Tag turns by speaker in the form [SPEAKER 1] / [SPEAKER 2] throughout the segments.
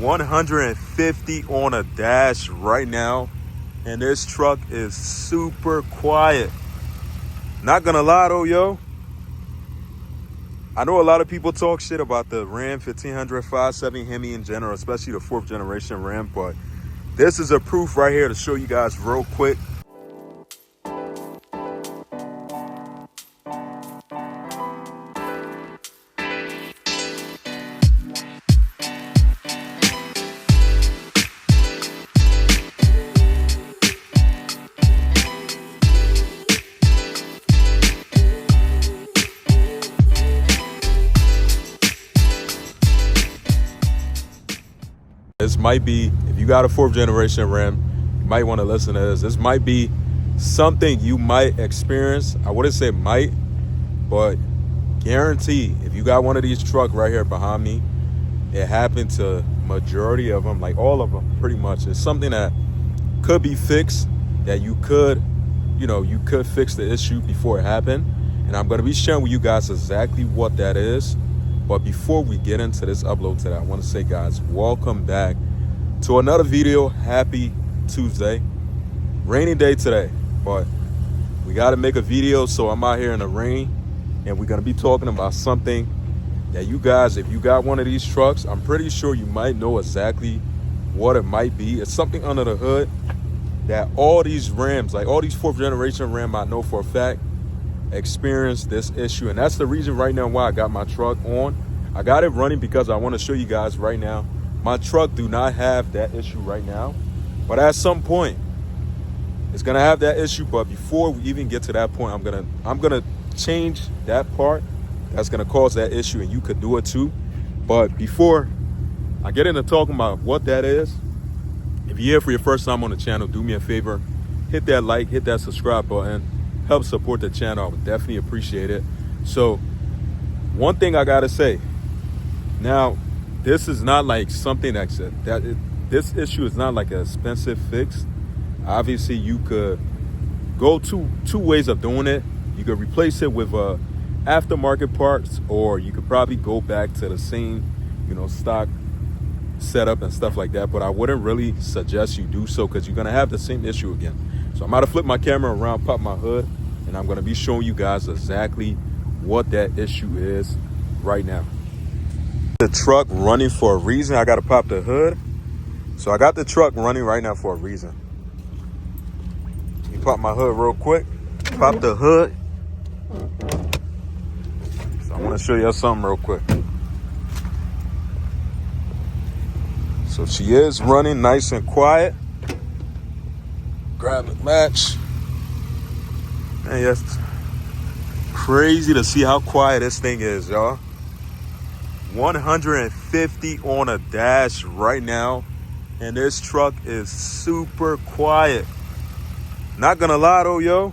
[SPEAKER 1] 150 on a dash right now, and this truck is super quiet. Not gonna lie though, yo, I know a lot of people talk shit about the Ram 1500 570 Hemi in general, especially the 4th generation Ram, but this is a proof right here to show you guys real quick. This might be, if you got a 4th generation Ram, you might want to listen to this. This might be something you might experience. I wouldn't say might, but guarantee if you got one of these trucks right here behind me, it happened to majority of them, like all of them pretty much. It's something that could be fixed, that you could fix the issue before it happened. And I'm going to be sharing with you guys exactly what that is. But before we get into this upload today, I want to say, guys, welcome back to another video. Happy Tuesday. Rainy day today, but we got to make a video. So I'm out here in the rain, and we're going to be talking about something that you guys, if you got one of these trucks, I'm pretty sure you might know exactly what it might be. It's something under the hood that all these Rams, like all these 4th generation Ram, I know for a fact, experience this issue. And that's the reason right now why I got my truck on. I got it running because I want to show you guys right now. My truck do not have that issue right now, but at some point it's gonna have that issue. But before we even get to that point, I'm gonna change that part that's gonna cause that issue, and you could do it too. But before I get into talking about what that is, if you're here for your first time on the channel, do me a favor, hit that like, hit that subscribe button, help support the channel. I would definitely appreciate it. So one thing I gotta say, now this is not like something this issue is not like an expensive fix. Obviously you could go two ways of doing it. You could replace it with aftermarket parts, or you could probably go back to the same stock setup and stuff like that. But I wouldn't really suggest you do so, because you're gonna have the same issue again. So I'm about to flip my camera around, pop my hood, and I'm gonna be showing you guys exactly what that issue is right now. The truck running for a reason. I gotta pop the hood. So I got the truck running right now for a reason. Let me pop my hood real quick. Pop the hood. So I wanna show you something real quick. So she is running nice and quiet. Grab the latch. And yes, crazy to see how quiet this thing is, y'all. 150 on a dash right now, and this truck is super quiet. Not gonna lie though, yo,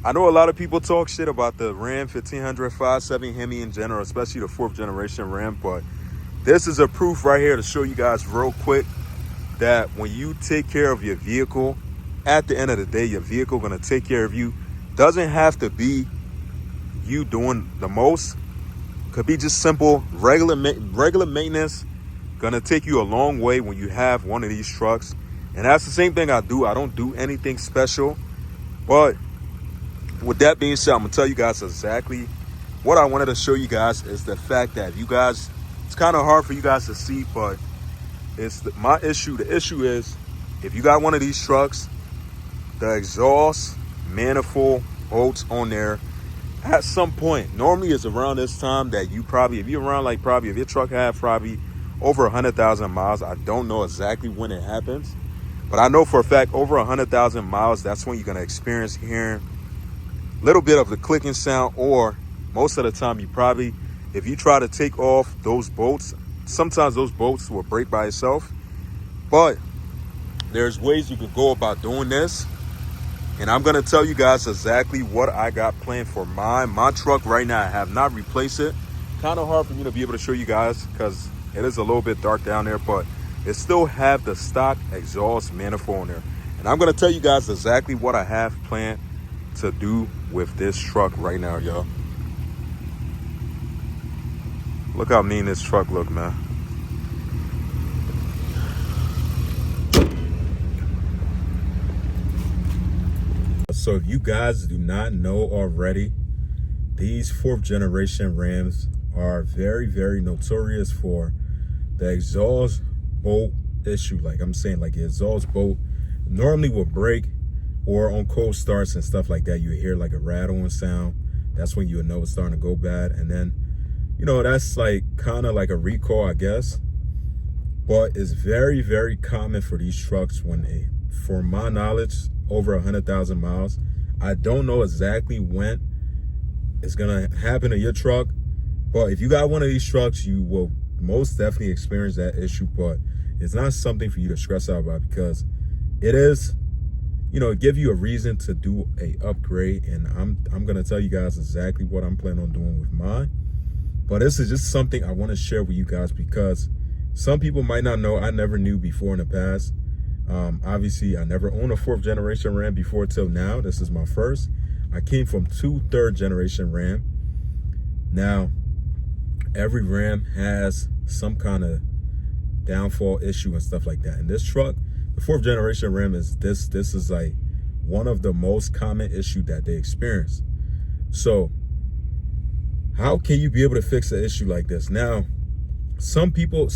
[SPEAKER 1] I know a lot of people talk shit about the Ram 1500 570 Hemi in general, especially the 4th generation Ram, but this is a proof right here to show you guys real quick that when you take care of your vehicle, at the end of the day, your vehicle gonna take care of you. Doesn't have to be you doing the most. Could be just simple, regular maintenance. Gonna take you a long way when you have one of these trucks. And that's the same thing I do. I don't do anything special. But with that being said, I'm gonna tell you guys exactly what I wanted to show you guys is the fact that you guys, it's kind of hard for you guys to see, but it's my issue. The issue is, if you got one of these trucks, the exhaust manifold bolts on there, at some point, normally it's around this time that you probably, if you're around like probably, if your truck have probably over 100,000 miles, I don't know exactly when it happens, but I know for a fact over 100,000 miles, that's when you're going to experience hearing a little bit of the clicking sound, or most of the time you probably, if you try to take off those bolts, sometimes those bolts will break by itself. But there's ways you can go about doing this, and I'm going to tell you guys exactly what I got planned for my truck right now. I have not replaced it. Kind of hard for me to be able to show you guys because it is a little bit dark down there, but it still have the stock exhaust manifold on there. And I'm going to tell you guys exactly what I have planned to do with this truck right now, y'all. Look how mean this truck look, man. So if you guys do not know already, these 4th generation Rams are very, very notorious for the exhaust bolt issue. Like I'm saying, like the exhaust bolt normally will break, or on cold starts and stuff like that, you hear like a rattling sound. That's when you know it's starting to go bad. And then, that's like kind of like a recall, I guess. But it's very, very common for these trucks for my knowledge, over 100,000 miles. I don't know exactly when it's gonna happen to your truck, but if you got one of these trucks, you will most definitely experience that issue. But it's not something for you to stress out about, because it is, give you a reason to do a upgrade. And I'm gonna tell you guys exactly what I'm planning on doing with mine. But this is just something I want to share with you guys, because some people might not know. I never knew before in the past. Obviously, I never owned a 4th generation Ram before till now. This is my first. I came from 2 3rd generation Ram. Now, every Ram has some kind of downfall issue and stuff like that. And this truck, the 4th generation Ram, is this is like one of the most common issue that they experience. So how can you be able to fix an issue like this? Now, some people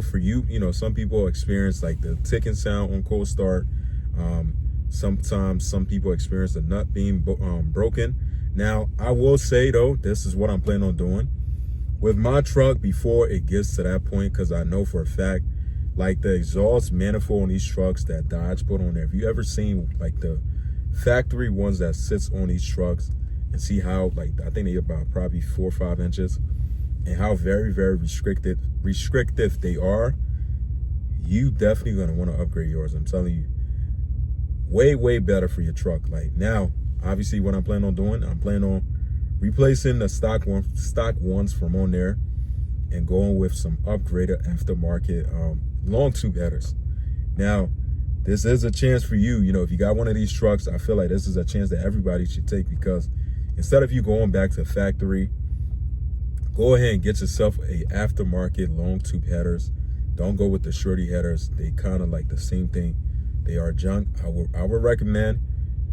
[SPEAKER 1] for you, some people experience like the ticking sound on cold start. Sometimes some people experience the nut being broken. Now, I will say though, this is what I'm planning on doing with my truck before it gets to that point, because I know for a fact, like the exhaust manifold on these trucks that Dodge put on there. If you ever seen like the factory ones that sits on these trucks, and see how, like, I think they're about probably 4 or 5 inches, and how very, very restrictive they are, you definitely gonna want to upgrade yours. I'm telling you, way, way better for your truck. Like now, obviously, what I'm planning on doing, I'm planning on replacing the stock ones from on there and going with some upgraded aftermarket long tube headers. Now, this is a chance for you. If you got one of these trucks, I feel like this is a chance that everybody should take, because instead of you going back to factory, go ahead and get yourself a aftermarket long tube headers. Don't go with the shorty headers. They kind of like the same thing. They are junk. I would recommend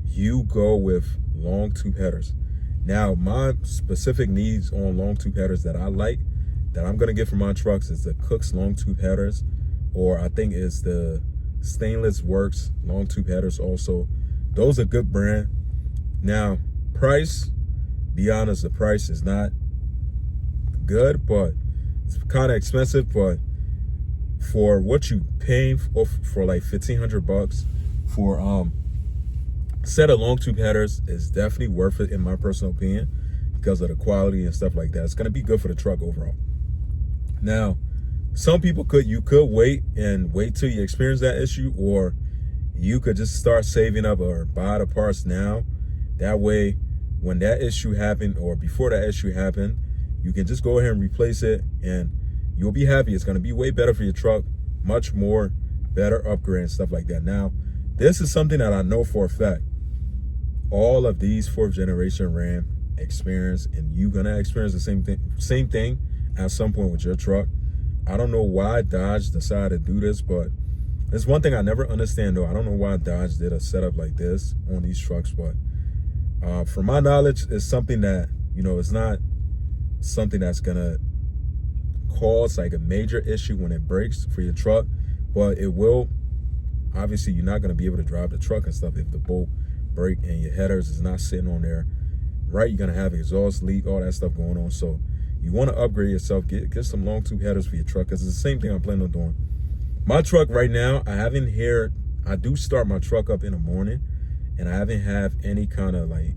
[SPEAKER 1] you go with long tube headers. Now, my specific needs on long tube headers that I like, that I'm gonna get for my trucks, is the Cook's long tube headers, or I think it's the Stainless Works long tube headers also. Those are good brand. Now, price, be honest, the price is not good, but it's kind of expensive. But for what you paying for like $1,500 for set of long tube headers is definitely worth it, in my personal opinion, because of the quality and stuff like that. It's going to be good for the truck overall. Now, some people you could wait till you experience that issue, or you could just start saving up or buy the parts now. That way, when that issue happened, or before that issue happened, you can just go ahead and replace it, and you'll be happy. It's going to be way better for your truck, much more better upgrade and stuff like that. Now, this is something that I know for a fact all of these 4th generation Ram experience, and you're going to experience the same thing at some point with your truck. I don't know why Dodge decided to do this, but it's one thing I never understand though. I don't know why Dodge did a setup like this on these trucks, but from my knowledge, it's something that, it's not something that's gonna cause like a major issue when it breaks for your truck, but it will. Obviously, you're not gonna be able to drive the truck and stuff if the bolt break and your headers is not sitting on there right. You're gonna have exhaust leak, all that stuff going on. So you want to upgrade yourself, get some long tube headers for your truck, because it's the same thing I'm planning on doing. My truck right now, I do start my truck up in the morning, and I haven't have any kind of like,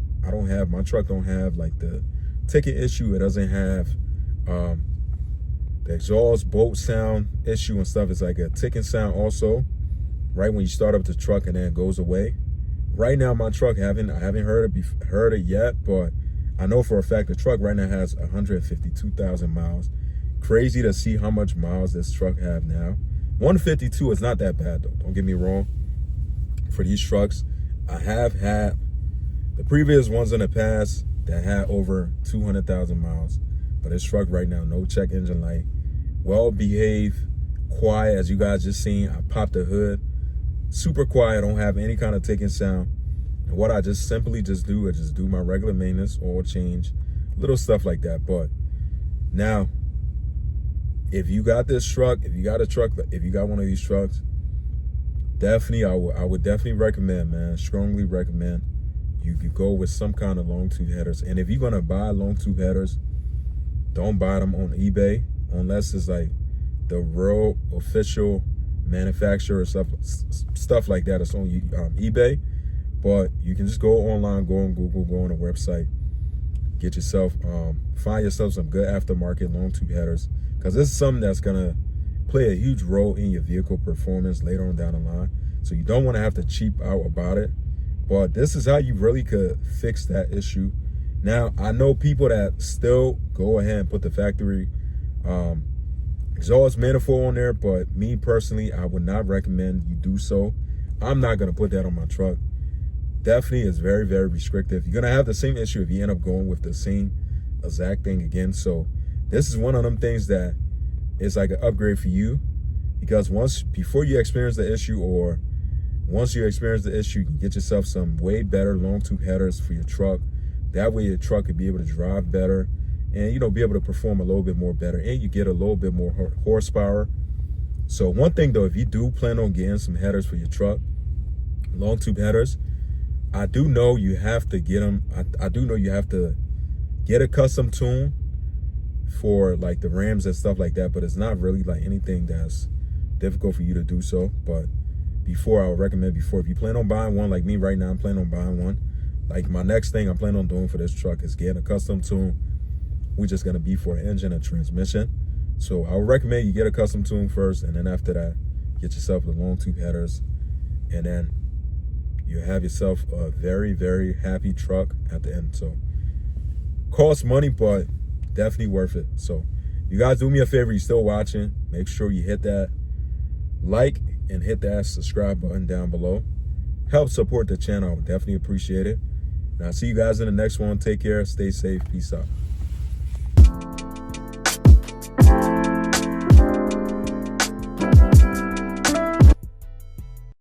[SPEAKER 1] my truck don't have like the ticket issue. It doesn't have the exhaust bolt sound issue and stuff. It's like a ticking sound also, right when you start up the truck, and then it goes away. Right now, my truck, I haven't heard it yet, but I know for a fact the truck right now has 152,000 miles. Crazy to see how much miles this truck have now. 152 is not that bad though. Don't get me wrong. For these trucks, I have had the previous ones in the past that had over 200,000 miles. But this truck right now, no check engine light, well behaved, quiet, as you guys just seen. I popped the hood, super quiet. Don't have any kind of ticking sound. And what I just simply just do is just do my regular maintenance, oil change, little stuff like that. But now, if you got this truck, if you got one of these trucks, definitely, I would definitely recommend, man, strongly recommend you could go with some kind of long tube headers. And if you're gonna buy long tube headers, don't buy them on eBay unless it's like the real official manufacturer or stuff like that. It's on eBay. But you can just go online, go on Google, go on a website, get yourself, find yourself some good aftermarket long tube headers, because this is something that's gonna play a huge role in your vehicle performance later on down the line. So you don't want to have to cheap out about it. But this is how you really could fix that issue. Now, I know people that still go ahead and put the factory exhaust manifold on there, but me personally, I would not recommend you do so. I'm not gonna put that on my truck. Definitely is very, very restrictive. You're gonna have the same issue if you end up going with the same exact thing again. So this is one of them things that is like an upgrade for you, because before you experience the issue, or once you experience the issue, you can get yourself some way better long tube headers for your truck. That way your truck could be able to drive better and, you know, be able to perform a little bit more better, and you get a little bit more horsepower. So one thing though, if you do plan on getting some headers for your truck, long tube headers, I do know you have to get them. I do know you have to get a custom tune for like the Rams and stuff like that, but it's not really like anything that's difficult for you to do so. But I would recommend if you plan on buying one, like me right now, I'm planning on buying one. Like my next thing I'm planning on doing for this truck is getting a custom tune, which is gonna be for an engine and transmission. So I would recommend you get a custom tune first, and then after that, get yourself the long tube headers, and then you have yourself a very, very happy truck at the end. So costs money, but definitely worth it. So you guys, do me a favor, you're still watching, make sure you hit that like and hit that subscribe button down below. Help support the channel. I would definitely appreciate it. And I'll see you guys in the next one. Take care, stay safe, peace out.